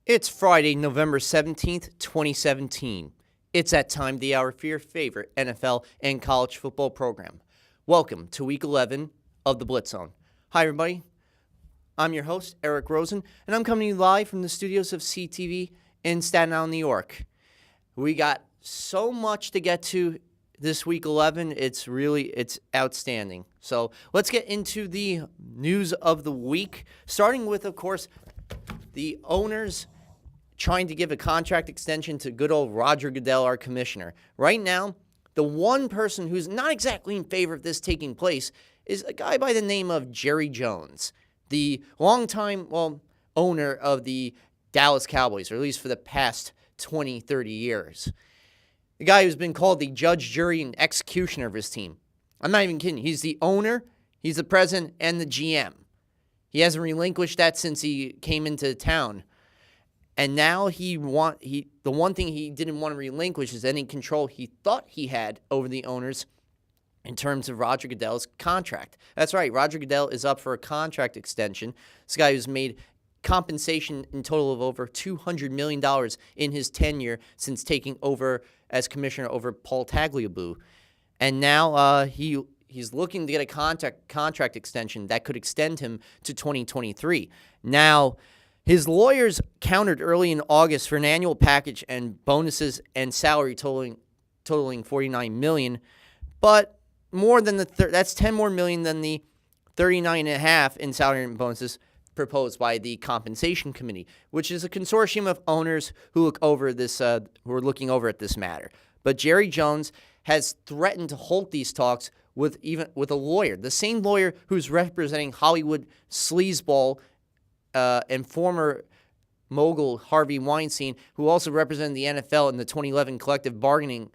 It's Friday, November 17th, 2017. It's that time of the hour for your favorite NFL and college football program. Welcome to Week 11 of the Blitz Zone. Hi, everybody. I'm your host, Eric Rosen, and I'm coming to you live from the studios of CTV in Staten Island, New York. We got so much to get to this Week 11. It's outstanding. So let's get into the news of the week, starting with, of course, the owners trying to give a contract extension to good old Roger Goodell, our commissioner. Right now, the one person who's not exactly in favor of this taking place is a guy by the name of Jerry Jones, the longtime, owner of the Dallas Cowboys, or at least for the past 20, 30 years. The guy who's been called the judge, jury, and executioner of his team. I'm not even kidding. He's the owner, he's the president, and the GM. He hasn't relinquished that since he came into town. And now the one thing he didn't want to relinquish is any control he thought he had over the owners in terms of Roger Goodell's contract. That's right, Roger Goodell is up for a contract extension. This guy who's made compensation in total of over $200 million in his tenure since taking over as commissioner over Paul Tagliabue. And now he's looking to get a contract extension that could extend him to 2023. Now, his lawyers countered early in August for an annual package and bonuses and salary totaling $49 million, but more than that's $10 more million than the $39.5 in salary and bonuses proposed by the compensation committee, which is a consortium of owners who are looking over at this matter. But Jerry Jones has threatened to halt these talks with a lawyer, the same lawyer who's representing Hollywood sleazeball and former mogul Harvey Weinstein, who also represented the NFL in the 2011 collective bargaining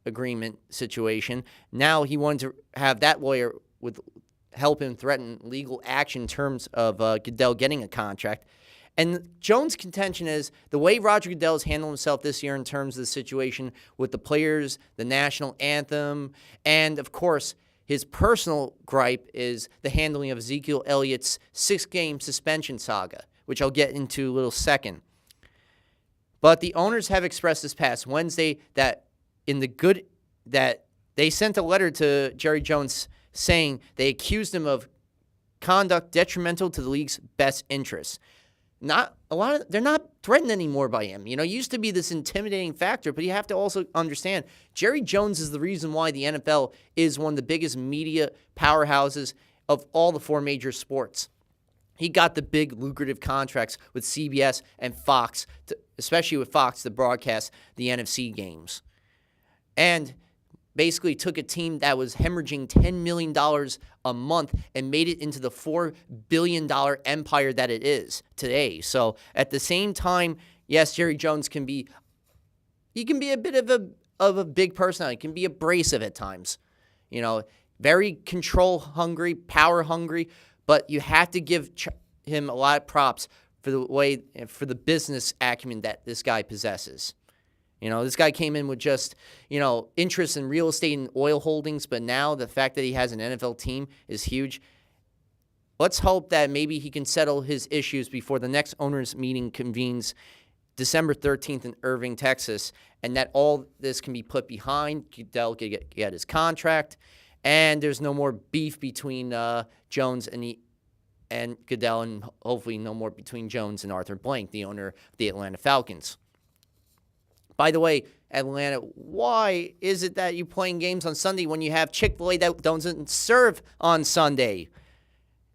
agreement situation. Now he wanted to have that lawyer help him threaten legal action in terms of Goodell getting a contract. And Jones' contention is the way Roger Goodell has handled himself this year in terms of the situation with the players, the national anthem, and, of course, his personal gripe is the handling of Ezekiel Elliott's 6-game suspension saga, which I'll get into a little second. But the owners have expressed this past Wednesday that they sent a letter to Jerry Jones saying they accused him of conduct detrimental to the league's best interests. They're not threatened anymore by him. You know, it used to be this intimidating factor, but you have to also understand Jerry Jones is the reason why the NFL is one of the biggest media powerhouses of all the four major sports. He got the big lucrative contracts with CBS and Fox, especially with Fox to broadcast the NFC games. And basically took a team that was hemorrhaging $10 million a month and made it into the $4 billion empire that it is today. So at the same time, yes, Jerry Jones can be a bit of a big personality. He can be abrasive at times. You know, very control hungry, power hungry, but you have to give him a lot of props for the business acumen that this guy possesses. You know, this guy came in with just, interest in real estate and oil holdings, but now the fact that he has an NFL team is huge. Let's hope that maybe he can settle his issues before the next owners' meeting convenes December 13th in Irving, Texas, and that all this can be put behind. Goodell can get his contract, and there's no more beef between Jones and Goodell, and hopefully no more between Jones and Arthur Blank, the owner of the Atlanta Falcons. By the way, Atlanta, why is it that you're playing games on Sunday when you have Chick-fil-A that doesn't serve on Sunday?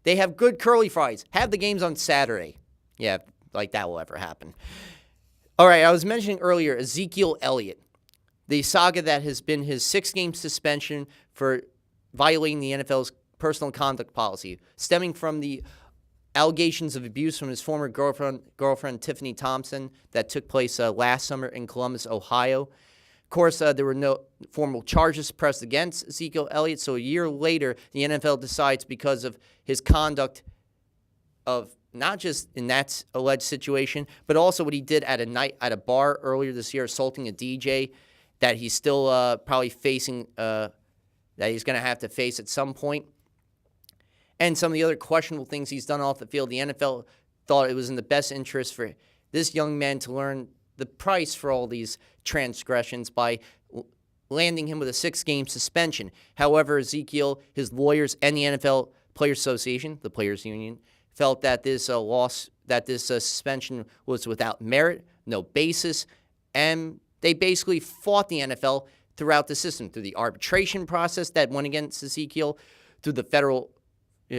They have good curly fries. Have the games on Saturday. Yeah, like that will ever happen. All right, I was mentioning earlier Ezekiel Elliott, the saga that has been his 6-game suspension for violating the NFL's personal conduct policy, stemming from the allegations of abuse from his former girlfriend Tiffany Thompson that took place last summer in Columbus, Ohio. Of course, there were no formal charges pressed against Ezekiel Elliott, so a year later, the NFL decides because of his conduct of not just in that alleged situation, but also what he did at a bar earlier this year, assaulting a DJ, that he's still probably facing, that he's going to have to face at some point. And some of the other questionable things he's done off the field, the NFL thought it was in the best interest this young man to learn the price for all these transgressions by landing him with a 6-game suspension. However, Ezekiel, his lawyers, and the NFL Players Association, the Players Union, felt that this suspension was without merit, no basis, and they basically fought the NFL throughout the system, through the arbitration process that went against Ezekiel, through the federal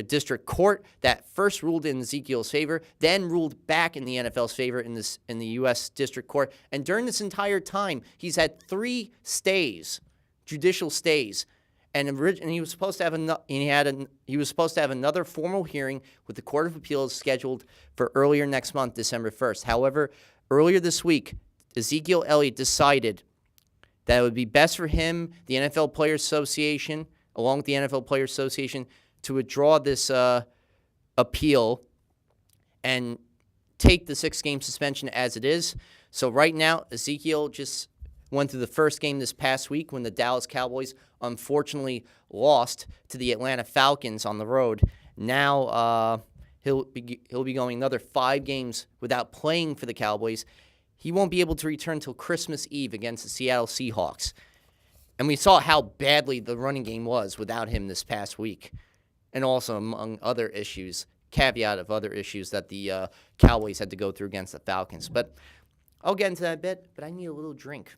district court that first ruled in Ezekiel's favor, then ruled back in the NFL's favor in the U.S. District Court. And during this entire time, he's had 3 stays, judicial stays, and he was supposed to have another formal hearing with the Court of Appeals scheduled for earlier next month, December 1st. However, earlier this week, Ezekiel Elliott decided that it would be best for him, the NFL Players Association, along with the NFL Players Association, to withdraw this appeal and take the 6-game suspension as it is. So right now, Ezekiel just went through the first game this past week when the Dallas Cowboys unfortunately lost to the Atlanta Falcons on the road. Now he'll be going another 5 games without playing for the Cowboys. He won't be able to return until Christmas Eve against the Seattle Seahawks. And we saw how badly the running game was without him this past week. And also among other issues, caveat of other issues that the Cowboys had to go through against the Falcons. But I'll get into that a bit, but I need a little drink.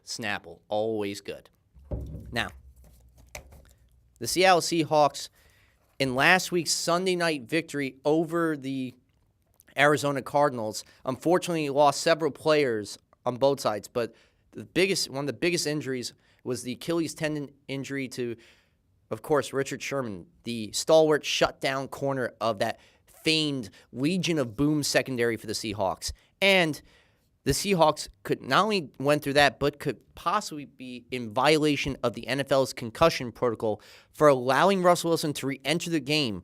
Snapple, always good. Now, the Seattle Seahawks, in last week's Sunday night victory over the Arizona Cardinals, unfortunately lost several players on both sides, but one of the biggest injuries was the Achilles tendon injury to, of course, Richard Sherman, the stalwart shutdown corner of that famed Legion of Boom secondary for the Seahawks. And the Seahawks could not only went through that, but could possibly be in violation of the NFL's concussion protocol for allowing Russell Wilson to re-enter the game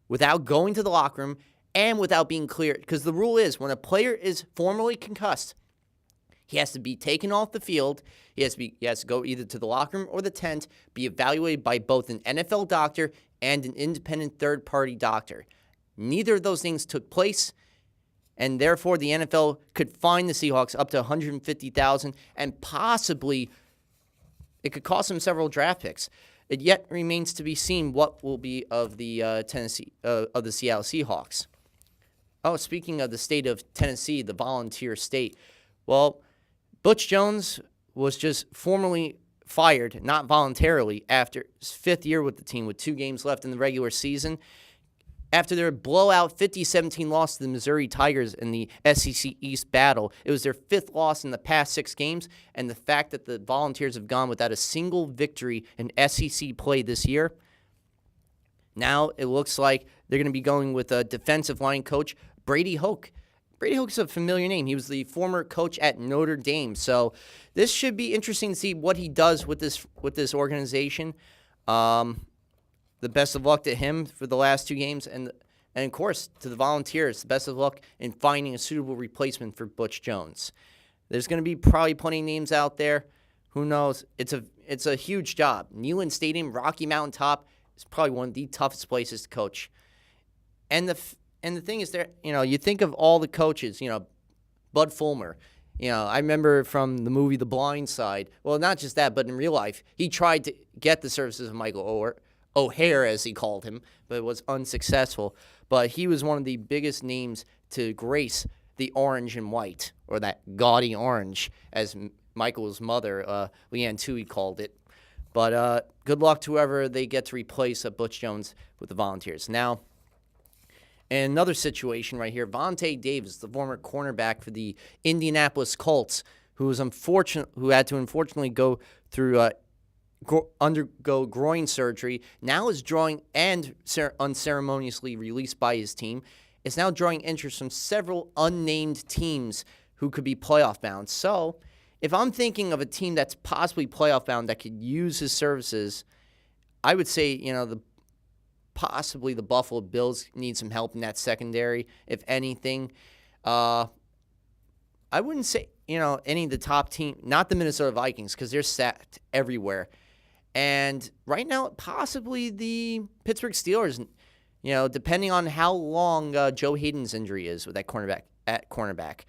without going to the locker room and without being cleared. Because the rule is when a player is formally concussed, he has to be taken off the field. He has to go either to the locker room or the tent, be evaluated by both an NFL doctor and an independent third-party doctor. Neither of those things took place, and therefore the NFL could fine the Seahawks up to $150,000, and possibly it could cost them several draft picks. It yet remains to be seen what will be of the of the Seattle Seahawks. Oh, speaking of the state of Tennessee, the volunteer state, well, Butch Jones was just formally fired, not voluntarily, after his 5th year with the team with 2 games left in the regular season. After their blowout 50-17 loss to the Missouri Tigers in the SEC East battle, it was their 5th loss in the past 6 games, and the fact that the Volunteers have gone without a single victory in SEC play this year, now it looks like they're going to be going with a defensive line coach, Brady Hoke. Brady Hoke's a familiar name. He was the former coach at Notre Dame, so this should be interesting to see what he does with this organization. The best of luck to him for the last 2 games, and of course to the Volunteers, the best of luck in finding a suitable replacement for Butch Jones. There's going to be probably plenty of names out there. Who knows? It's a huge job. Neyland Stadium, Rocky Mountain Top, is probably one of the toughest places to coach. And the thing is, you think of all the coaches, Bud Fulmer. I remember from the movie The Blind Side. Well, not just that, but in real life, he tried to get the services of Michael O'Hare, as he called him, but it was unsuccessful. But he was one of the biggest names to grace the orange and white, or that gaudy orange, as Michael's mother, Leanne Toohey, called it. But good luck to whoever they get to replace Butch Jones with the Volunteers. Now, in another situation right here, Vontae Davis, the former cornerback for the Indianapolis Colts, who had to unfortunately go through undergo groin surgery, now is drawing and unceremoniously released by his team, is now drawing interest from several unnamed teams who could be playoff bound. So, if I'm thinking of a team that's possibly playoff bound that could use his services, I would say, possibly the Buffalo Bills need some help in that secondary, if anything. I wouldn't say, any of the top team, not the Minnesota Vikings, because they're stacked everywhere. And right now, possibly the Pittsburgh Steelers depending on how long Joe Hayden's injury is with that cornerback.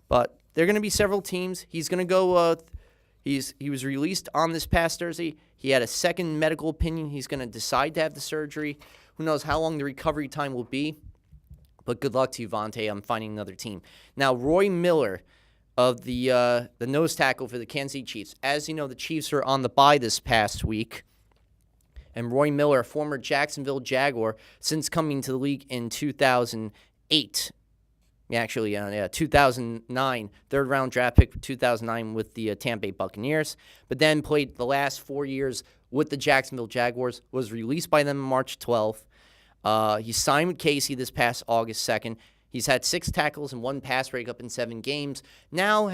But there are going to be several teams. He's going to go. He was released on this past Thursday. He had a second medical opinion. He's going to decide to have the surgery. Who knows how long the recovery time will be? But good luck to you, Vontae. I'm finding another team. Now, Roy Miller of the nose tackle for the Kansas City Chiefs. As you know, the Chiefs were on the bye this past week. And Roy Miller, a former Jacksonville Jaguar, since coming to the league in 2008. 2009, third-round draft pick for 2009 with the Tampa Bay Buccaneers, but then played the last 4 years with the Jacksonville Jaguars, was released by them on March 12th. He signed with Casey this past August 2nd. He's had 6 tackles and 1 pass breakup in 7 games. Now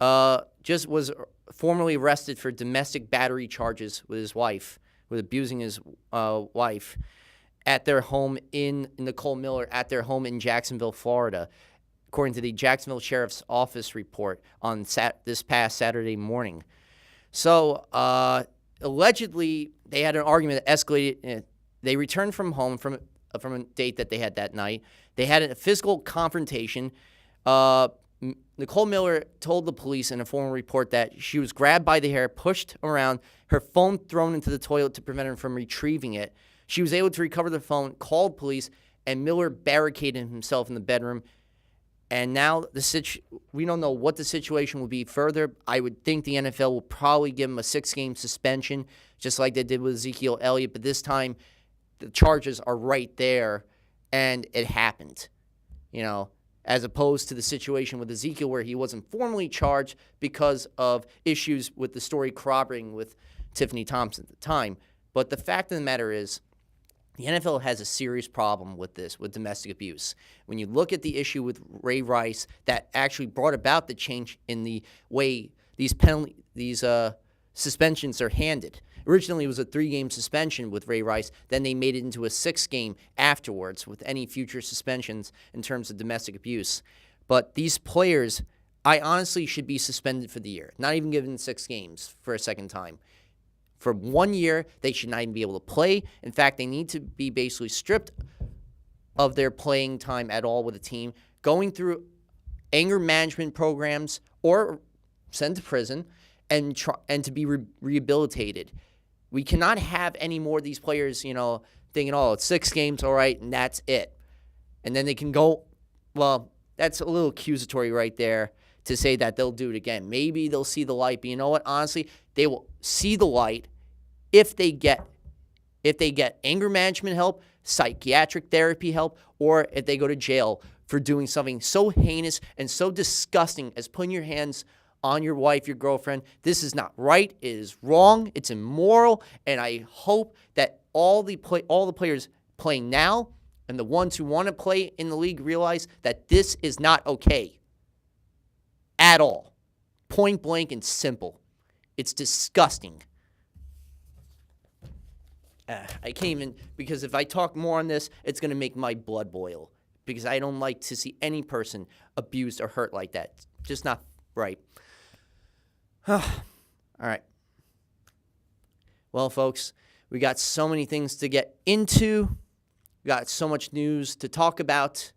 was formally arrested for domestic battery charges with his wife, with abusing his wife at their home in Nicole Miller, at their home in Jacksonville, Florida, according to the Jacksonville Sheriff's Office report on this past Saturday morning. So, allegedly, they had an argument that escalated. They returned from home from a date that they had that night. They had a physical confrontation. Nicole Miller told the police in a formal report that she was grabbed by the hair, pushed around, her phone thrown into the toilet to prevent her from retrieving it. She was able to recover the phone, called police, and Miller barricaded himself in the bedroom. And now we don't know what the situation will be further. I would think the NFL will probably give him a 6-game suspension, just like they did with Ezekiel Elliott. But this time, the charges are right there, and it happened. As opposed to the situation with Ezekiel where he wasn't formally charged because of issues with the story corroborating with Tiffany Thompson at the time. But the fact of the matter is, the NFL has a serious problem with this, with domestic abuse. When you look at the issue with Ray Rice that actually brought about the change in the way these suspensions are handed. Originally, it was a 3-game suspension with Ray Rice. Then they made it into a 6-game afterwards with any future suspensions in terms of domestic abuse. But these players, I honestly should be suspended for the year, not even given 6 games for a second time. For 1 year, they should not even be able to play. In fact, they need to be basically stripped of their playing time at all with a team, going through anger management programs or sent to prison and to be rehabilitated. We cannot have any more of these players, thinking, it's 6 games, all right, and that's it. And then they can go, well, that's a little accusatory right there to say that they'll do it again. Maybe they'll see the light, but you know what? Honestly, they will see the light if they get anger management help, psychiatric therapy help, or if they go to jail for doing something so heinous and so disgusting as putting your hands on your wife, your girlfriend. This is not right. It is wrong. It's immoral, and I hope that all the players playing now and the ones who want to play in the league realize that this is not okay at all. Point blank and simple. It's disgusting. I can't even, because if I talk more on this, it's going to make my blood boil, because I don't like to see any person abused or hurt like that. Just not right. All right. Well, folks, we got so many things to get into. We got so much news to talk about.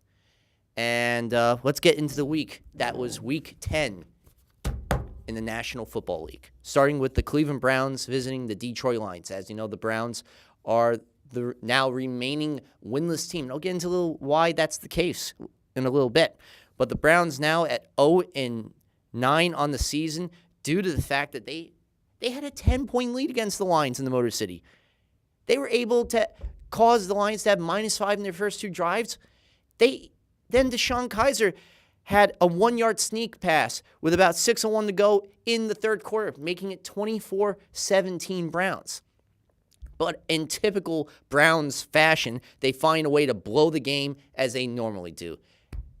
And let's get into the week. That was Week 10 in the National Football League, starting with the Cleveland Browns visiting the Detroit Lions. As you know, the Browns are the now remaining winless team. And I'll get into why that's the case in a little bit. But the Browns now at 0-9 on the season due to the fact that they had a 10-point lead against the Lions in the Motor City. They were able to cause the Lions to have -5 in their first 2 drives. Then Deshaun Kaiser had a 1-yard sneak pass with about 6:01 to go in the third quarter, making it 24-17 Browns. But in typical Browns fashion, they find a way to blow the game as they normally do.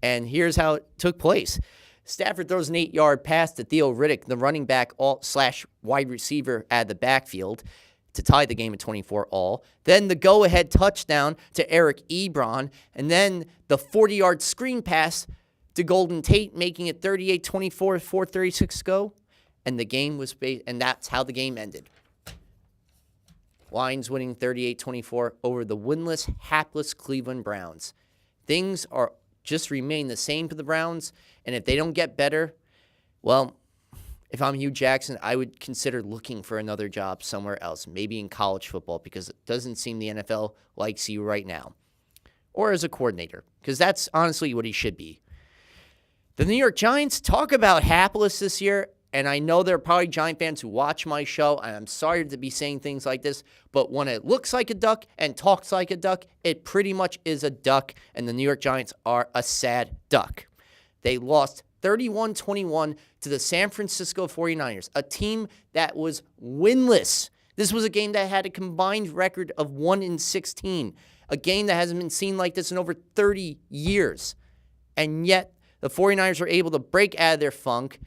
And here's how it took place. Stafford throws an 8-yard pass to Theo Riddick, the running back / wide receiver at the backfield, to tie the game at 24-all. Then the go-ahead touchdown to Eric Ebron, and then the 40-yard screen pass to Golden Tate, making it 38-24, 4:36 to go. And the game was and that's how the game ended. Lions winning 38-24 over the winless, hapless Cleveland Browns. Things are just remain the same for the Browns, and if they don't get better, well, if I'm Hugh Jackson, I would consider looking for another job somewhere else, maybe in college football, because it doesn't seem the NFL likes you right now. Or as a coordinator, because that's honestly what he should be. The New York Giants, talk about hapless this year, and I know there are probably Giant fans who watch my show, and I'm sorry to be saying things like this, but when it looks like a duck and talks like a duck, it pretty much is a duck, and the New York Giants are a sad duck. They lost 31-21 to the San Francisco 49ers, a team that was winless. This was a game that had a combined record of 1-16, a game that hasn't been seen like this in over 30 years. And yet, the 49ers were able to break out of their funk.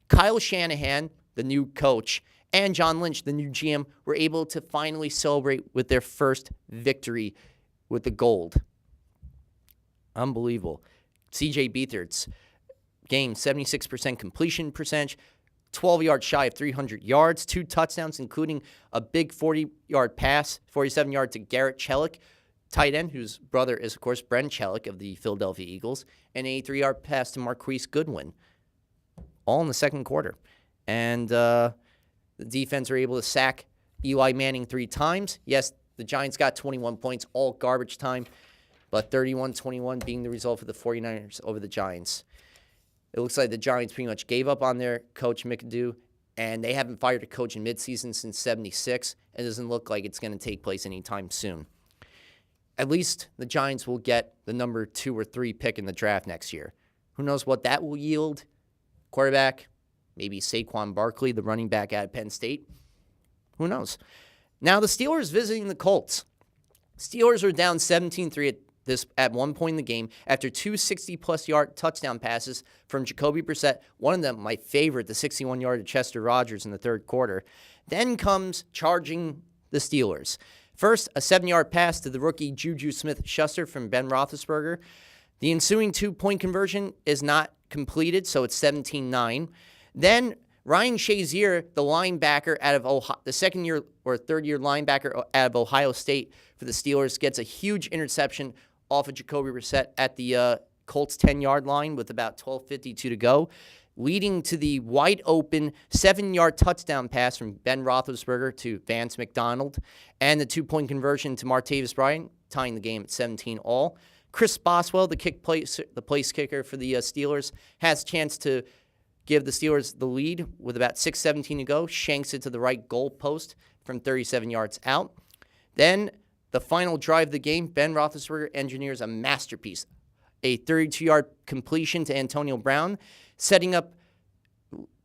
Kyle Shanahan, the new coach, and John Lynch, the new GM, were able to finally celebrate with their first victory with the gold. Unbelievable. C.J. Beathard's game, 76% completion percentage, 12 yards shy of 300 yards, 2 touchdowns, including a big 40-yard pass, 47-yard to Garrett Chelik, tight end, whose brother is, of course, Brent Chelik of the Philadelphia Eagles, and a 3-yard pass to Marquise Goodwin, all in the second quarter. And the defense were able to sack Eli Manning 3 times. Yes, the Giants got 21 points, all garbage time, but 31-21 being the result for the 49ers over the Giants. It looks like the Giants pretty much gave up on their coach, McAdoo, and they haven't fired a coach in midseason since 76. It doesn't look like it's going to take place anytime soon. At least the Giants will get the number 2 or 3 pick in the draft next year. Who knows what that will yield? Quarterback, maybe Saquon Barkley, the running back out of Penn State. Who knows? Now the Steelers visiting the Colts. Steelers are down 17-3 at one point in the game after 2 60-plus yard touchdown passes from Jacoby Brissett. One of them, my favorite, the 61-yard to Chester Rogers in the third quarter. Then comes charging the Steelers. First, a 7-yard pass to the rookie Juju Smith-Schuster from Ben Roethlisberger. The ensuing 2-point conversion is not completed, so it's 17-9. Then Ryan Shazier, the linebacker out of Ohio, the second-year or third-year linebacker out of Ohio State for the Steelers, gets a huge interception off of Jacoby Brissett at the Colts 10-yard line with about 12:52 to go, leading to the wide-open 7-yard touchdown pass from Ben Roethlisberger to Vance McDonald, and the 2-point conversion to Martavis Bryant, tying the game at 17-all. Chris Boswell, the place kicker for the Steelers, has a chance to give the Steelers the lead with about 6:17 to go, shanks it to the right goal post from 37 yards out. Then the final drive of the game, Ben Roethlisberger engineers a masterpiece, a 32-yard completion to Antonio Brown, setting up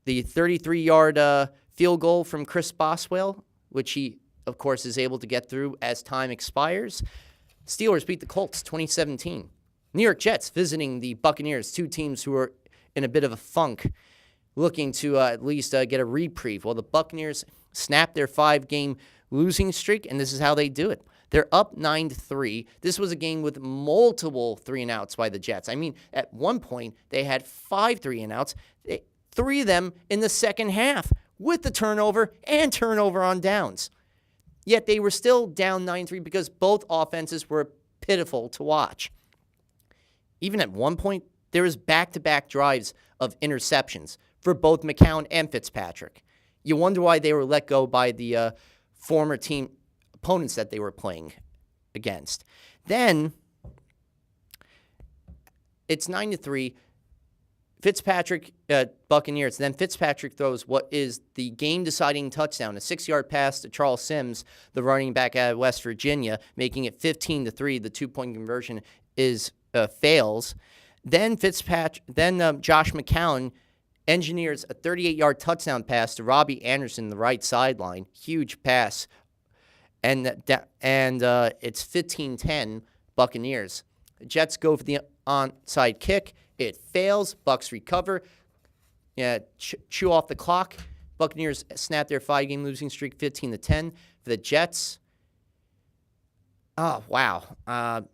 the 33-yard field goal from Chris Boswell, which he, of course, is able to get through as time expires. Steelers beat the Colts 2017. New York Jets visiting the Buccaneers, 2 teams who are in a bit of a funk, looking to at least get a reprieve. Well, the Buccaneers snapped their 5-game losing streak, and this is how they do it. They're up 9-3. This was a game with multiple 3-and-outs by the Jets. I mean, at one point, they had 5 3-and-outs, 3 of them in the second half, with the turnover on downs. Yet they were still down 9-3 because both offenses were pitiful to watch. Even at one point, there was back-to-back drives of interceptions for both McCown and Fitzpatrick. You wonder why they were let go by the former team opponents that they were playing against. Then it's 9-3. Fitzpatrick, Buccaneers. Then Fitzpatrick throws what is the game-deciding touchdown, a 6-yard pass to Charles Sims, the running back out of West Virginia, making it 15-3. The 2-point conversion fails. Then Josh McCown engineers a 38-yard touchdown pass to Robbie Anderson, the right sideline. Huge pass. And it's 15-10 Buccaneers. The Jets go for the onside kick. It fails. Bucs recover. Chew off the clock. Buccaneers snap their 5-game losing streak 15-10. For the Jets, oh, wow.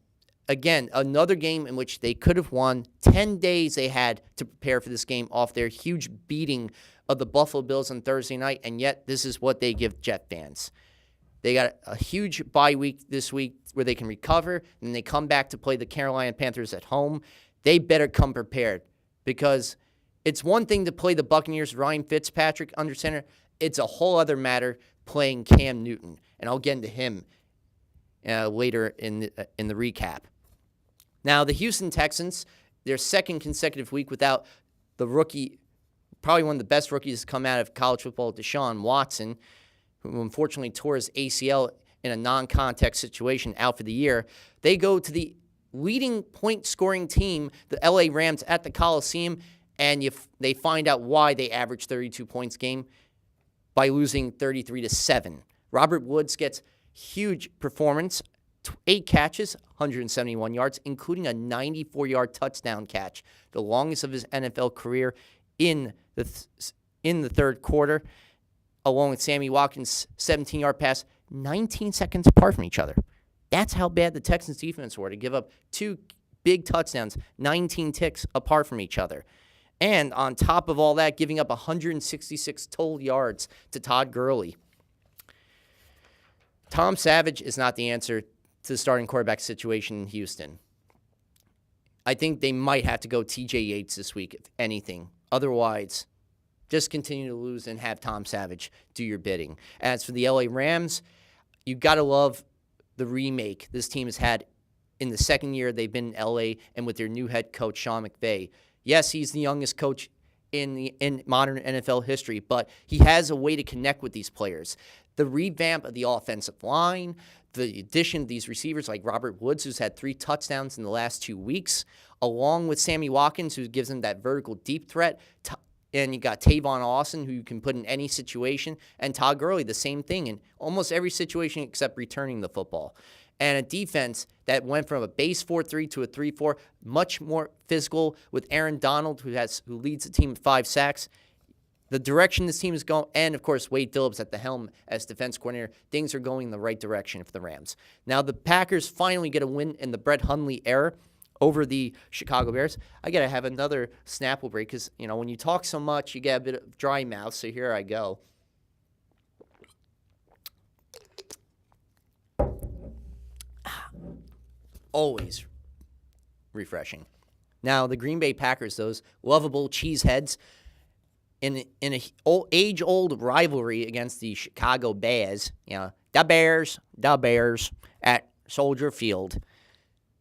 Again, another game in which they could have won. 10 days they had to prepare for this game off their huge beating of the Buffalo Bills on Thursday night, and yet this is what they give Jet fans. They got a huge bye week this week where they can recover, and they come back to play the Carolina Panthers at home. They better come prepared because it's one thing to play the Buccaneers, Ryan Fitzpatrick under center. It's a whole other matter playing Cam Newton, and I'll get into him later in the recap. Now, the Houston Texans, their second consecutive week without the rookie, probably one of the best rookies to come out of college football, Deshaun Watson, who unfortunately tore his ACL in a non-contact situation out for the year. They go to the leading point-scoring team, the LA Rams, at the Coliseum, and they find out why they average 32 points a game by losing 33-7. Robert Woods gets huge performance, 8 catches, 171 yards, including a 94-yard touchdown catch, the longest of his NFL career in the third quarter, along with Sammy Watkins' 17-yard pass, 19 seconds apart from each other. That's how bad the Texans' defense were to give up 2 big touchdowns, 19 ticks apart from each other. And on top of all that, giving up 166 total yards to Todd Gurley. Tom Savage is not the answer to the starting quarterback situation in Houston. I think they might have to go TJ Yates this week, if anything. Otherwise, just continue to lose and have Tom Savage do your bidding. As for the LA Rams, you got to love the remake this team has had in the second year they've been in LA and with their new head coach, Sean McVay. Yes, he's the youngest coach in modern NFL history, but he has a way to connect with these players. The revamp of the offensive line, the addition of these receivers like Robert Woods, who's had 3 touchdowns in the last 2 weeks, along with Sammy Watkins, who gives him that vertical deep threat. And you got Tavon Austin, who you can put in any situation, and Todd Gurley, the same thing in almost every situation except returning the football. And a defense that went from a base 4-3 to a 3-4, much more physical with Aaron Donald, who leads the team with 5 sacks. The direction this team is going, and of course Wade Phillips at the helm as defense coordinator, things are going in the right direction for the Rams. Now the Packers finally get a win in the Brett Hundley era over the Chicago Bears. I got to have another Snapple break because, when you talk so much, you get a bit of dry mouth, so here I go. Always refreshing. Now, the Green Bay Packers, those lovable cheeseheads, in an age-old rivalry against the Chicago Bears, the Bears at Soldier Field.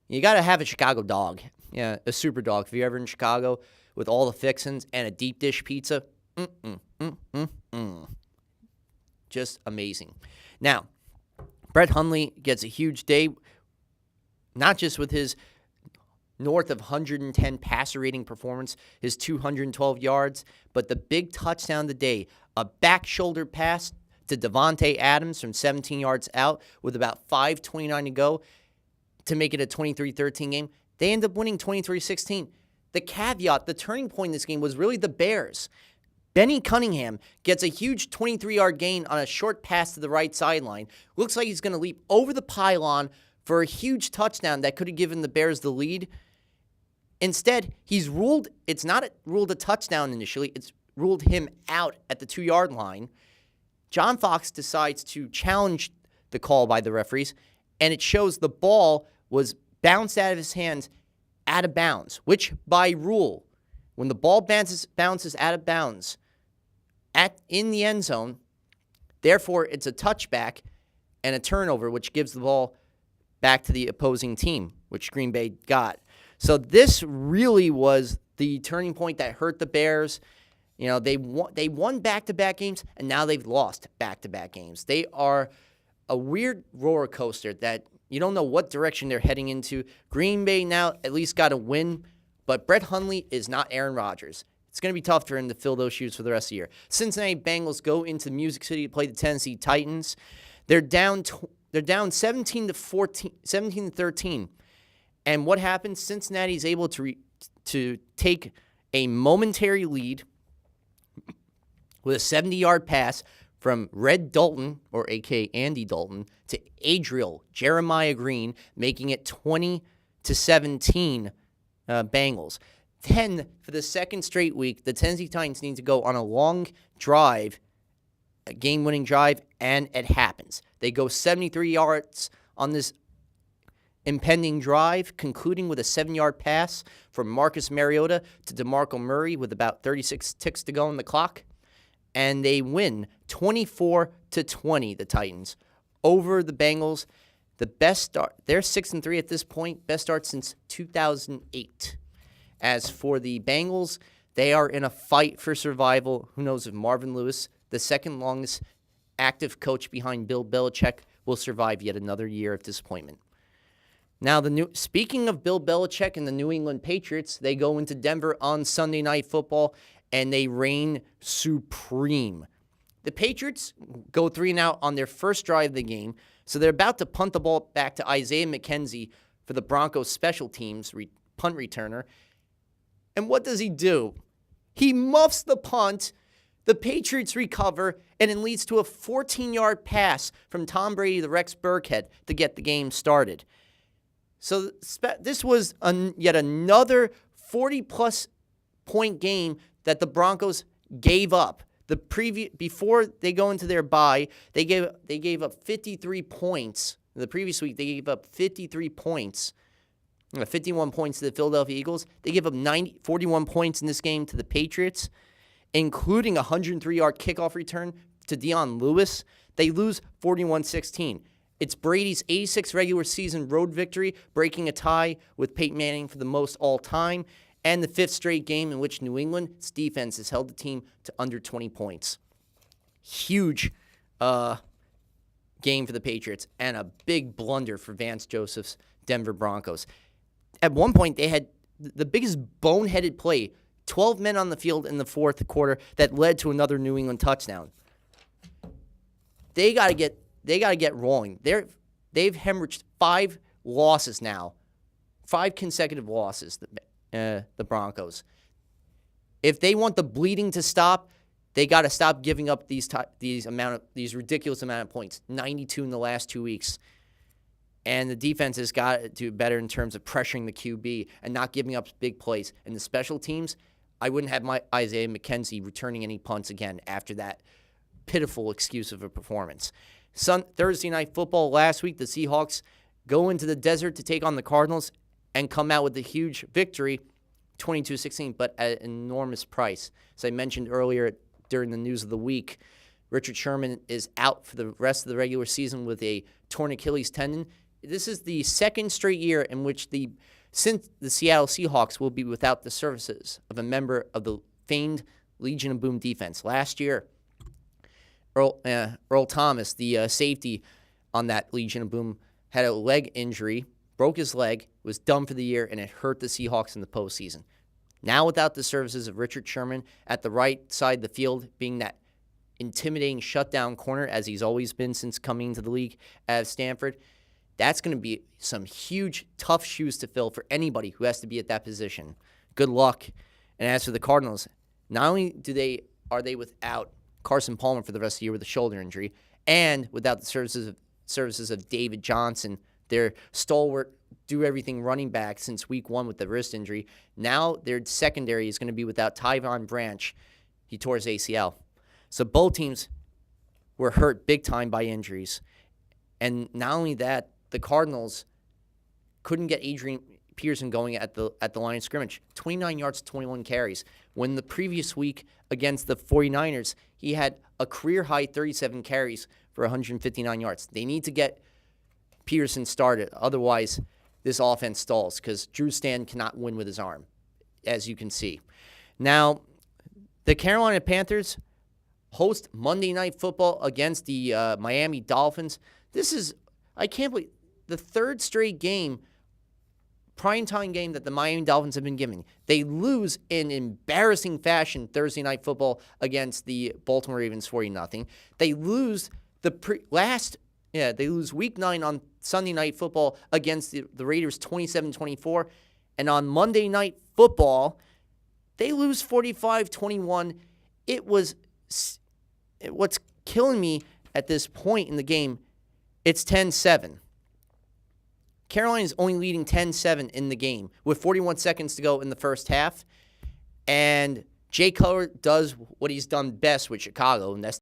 You got to have a Chicago dog, a super dog. If you're ever in Chicago with all the fixins and a deep dish pizza, just amazing. Now, Brett Hundley gets a huge day, not just with his north of 110 passer rating performance, his 212 yards, but the big touchdown today, a back shoulder pass to Devontae Adams from 17 yards out with about 5:29 to go to make it a 23-13 game. They end up winning 23-16. The caveat, the turning point in this game was really the Bears. Benny Cunningham gets a huge 23-yard gain on a short pass to the right sideline. Looks like he's going to leap over the pylon for a huge touchdown that could have given the Bears the lead. Instead, it's not ruled a touchdown initially, it's ruled him out at the 2-yard line. John Fox decides to challenge the call by the referees, and it shows the ball was bounced out of his hands out of bounds, which by rule, when the ball bounces out of bounds in the end zone, therefore it's a touchback and a turnover, which gives the ball back to the opposing team, which Green Bay got. So this really was the turning point that hurt the Bears. They won back-to-back games, and now they've lost back-to-back games. They are a weird roller coaster that you don't know what direction they're heading into. Green Bay now at least got a win, but Brett Hundley is not Aaron Rodgers. It's going to be tough for him to fill those shoes for the rest of the year. Cincinnati Bengals go into Music City to play the Tennessee Titans. They're down 17-13. And what happens? Cincinnati is able to take a momentary lead with a 70-yard pass from Red Dalton, or a.k.a. Andy Dalton, to Adriel Jeremiah Green, making it 20-17 Bengals. Then, for the second straight week, the Tennessee Titans need to go on a long drive a game-winning drive, and it happens. They go 73 yards on this impending drive, concluding with a 7-yard pass from Marcus Mariota to DeMarco Murray with about 36 ticks to go on the clock. And they win 24-20, the Titans, over the Bengals. The best start, they're 6-3 at this point, best start since 2008. As for the Bengals, they are in a fight for survival. Who knows if Marvin Lewis, the second longest active coach behind Bill Belichick, will survive yet another year of disappointment. Now, speaking of Bill Belichick and the New England Patriots, they go into Denver on Sunday Night Football, and they reign supreme. The Patriots go 3-and-out on their first drive of the game, so they're about to punt the ball back to Isaiah McKenzie for the Broncos special teams punt returner. And what does he do? He muffs the punt. The Patriots recover, and it leads to a 14-yard pass from Tom Brady to Rex Burkhead to get the game started. So this was yet another 40-plus point game that the Broncos gave up. Before they go into their bye, they gave up 53 points. The previous week, they gave up 53 points, 51 points to the Philadelphia Eagles. They gave up 41 points in this game to the Patriots, including a 103-yard kickoff return to Dion Lewis. They lose 41-16. It's Brady's 86th regular season road victory, breaking a tie with Peyton Manning for the most all-time, and the 5th straight game in which New England's defense has held the team to under 20 points. Huge game for the Patriots, and a big blunder for Vance Joseph's Denver Broncos. At one point, they had the biggest boneheaded play, 12 men on the field in the fourth quarter, that led to another New England touchdown. They got to get rolling. They've hemorrhaged 5 losses now, 5 consecutive losses. The Broncos. If they want the bleeding to stop, they got to stop giving up these ridiculous amount of points. 92 in the last 2 weeks, and the defense has got to do better in terms of pressuring the QB and not giving up big plays. And the special teams, I wouldn't have my Isaiah McKenzie returning any punts again after that pitiful excuse of a performance. Thursday Night Football last week, the Seahawks go into the desert to take on the Cardinals and come out with a huge victory, 22-16, but at an enormous price. As I mentioned earlier during the news of the week, Richard Sherman is out for the rest of the regular season with a torn Achilles tendon. This is the second straight year in which since the Seattle Seahawks will be without the services of a member of the famed Legion of Boom defense. Last year, Earl Thomas, the safety on that Legion of Boom, had a leg injury, broke his leg, was done for the year, and it hurt the Seahawks in the postseason. Now without the services of Richard Sherman at the right side of the field, being that intimidating shutdown corner, as he's always been since coming to the league at Stanford, that's going to be some huge, tough shoes to fill for anybody who has to be at that position. Good luck. And as for the Cardinals, not only are they without Carson Palmer for the rest of the year with a shoulder injury, and without the services of David Johnson, their stalwart, do-everything running back since week 1 with the wrist injury. Now their secondary is going to be without Tyvon Branch. He tore his ACL. So both teams were hurt big time by injuries. And not only that, the Cardinals couldn't get Adrian Peterson going at the line of scrimmage. 29 yards, 21 carries. When the previous week against the 49ers, he had a career-high 37 carries for 159 yards. They need to get Peterson started. Otherwise, this offense stalls because Drew Stanton cannot win with his arm, as you can see. Now, the Carolina Panthers host Monday Night Football against the Miami Dolphins. This is, I can't believe, the third straight primetime game that the Miami Dolphins have been given. They lose in embarrassing fashion Thursday Night Football against the Baltimore Ravens 40-0. They lose they lose Week 9 on Sunday Night Football against the Raiders 27-24. And on Monday Night Football, they lose 45-21. What's killing me at this point in the game, it's 10-7. Carolina's only leading 10-7 in the game with 41 seconds to go in the first half. And Jay Cutler does what he's done best with Chicago, and that's